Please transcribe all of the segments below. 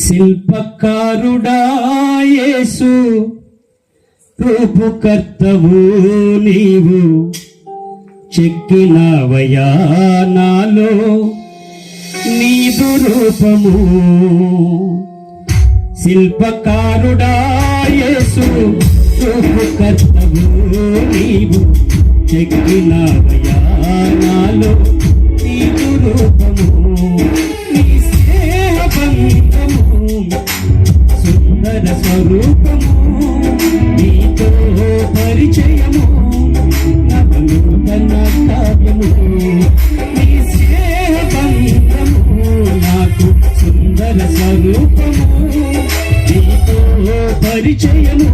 శిల్పకారుడా యేసు రూపకర్తవు నీవు చెక్కినవయా నాలో నీదు రూపము. శిల్పకారుడా యేసు రూపకర్తవు నీవు చెక్కినవయా నాలో నీదు రూపము. నీ స్నేహబంధము సుందర స్వరూపము, నీతో పరిచయము నవనూతన కావ్యము. నీ స్నేహబంధము నాకు సుందర స్వరూపము, నీతో పరిచయము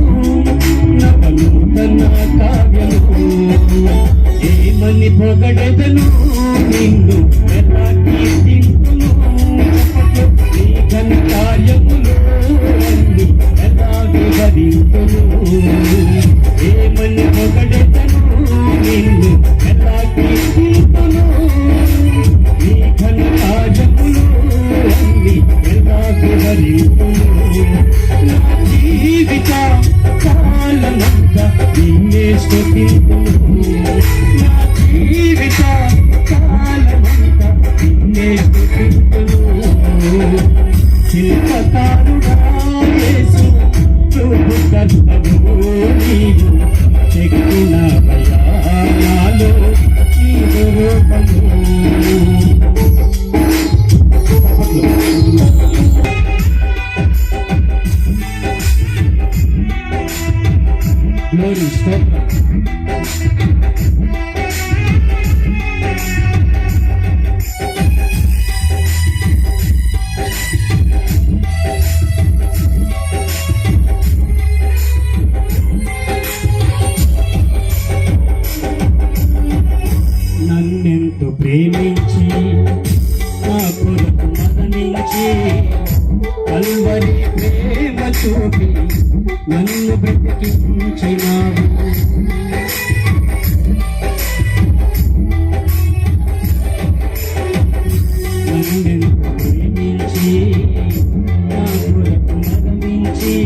నవనూతన కావ్యము. ఏమని పొగడెదను నిన్ను ఎలా కీర్తింతును, నీ ఘన కార్యములు అన్ని ఎలా వివరింతును. ఏమని పొగడెదను నిన్ను ఎలా కీర్తింతును, నీ ఘన కార్యములు అన్ని ఎలా వివరింతును. నా జీవిత కాలమంతా నిన్నే స్తుతింతును, నా జీవిత కాలమంతా నిన్నే స్తుతింతును. శిల్పకారుడా యేసు రూపకర్తవు నీవు చెక్కినవయా నాలో నీదు రూపము. Glory, స్తోత్రం. నన్నెంతో ప్రేమించి నా కొరకు మదనించి కల్వరి ప్రేమ చూపి నన్ను బ్రతికించినావు. నన్నెంతో ప్రేమించి నా కొరకు మదనించి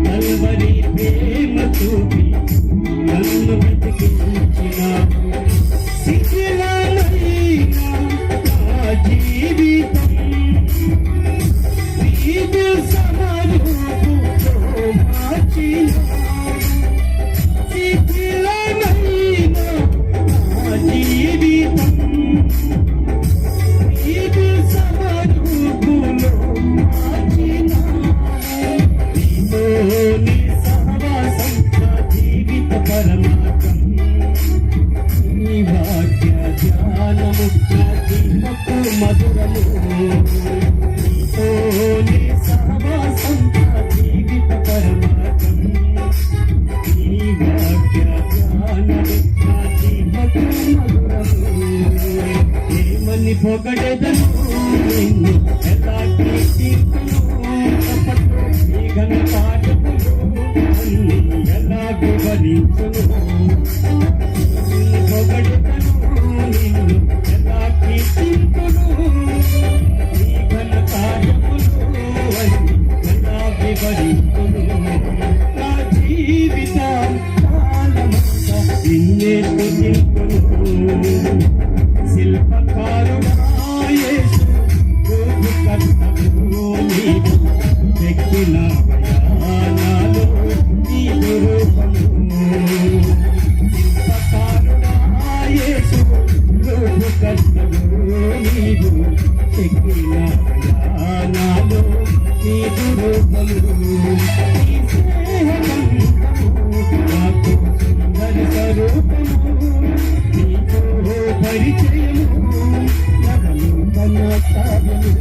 కల్వరి ప్రేమ చూపి నన్ను బ్రతికించినావు. శిథిలమైన నా జీవితం నీదు సమరూపుతో మార్చినావు. శిథిలమైన నా జీవితం నీదు సమరూపులో మార్చినావు. నీతో నీ సహవాసం నా జీవిత పరమార్థం. నీ వాక్య ధ్యానము నా జీవపు మధురము. నీతో నీ సహవాసం నా జీవిత పరమార్థం. నీ వాక్య ధ్యానము నా జీవపు మధురము. ఏమని పొగడెదను నిన్ను ఎలా కీర్తింతును, నీ ఘన కార్యములు అన్ని ఎలా వివరించును. పొగడెదను నిన్ను ఎలా కీర్తింతును, నీ ఘన కార్యములు అన్ని ఎలా వివరించును. నా జీవిత కాలమంతా నిన్నే స్తుతింతును. శిల్పకారుడా యేసు రూపకర్తవు నీవు చెక్కినవయా నాలో నీదు రూపము. శిల్పకారుడా యేసు రూపకర్తవు నీవు చెక్కినవయా నాలో నీదు రూపము. నీ స్నేహబంధము నాకు సుందర స్వరూపము, నీతో పరిచయము నవనూతన కావ్యము.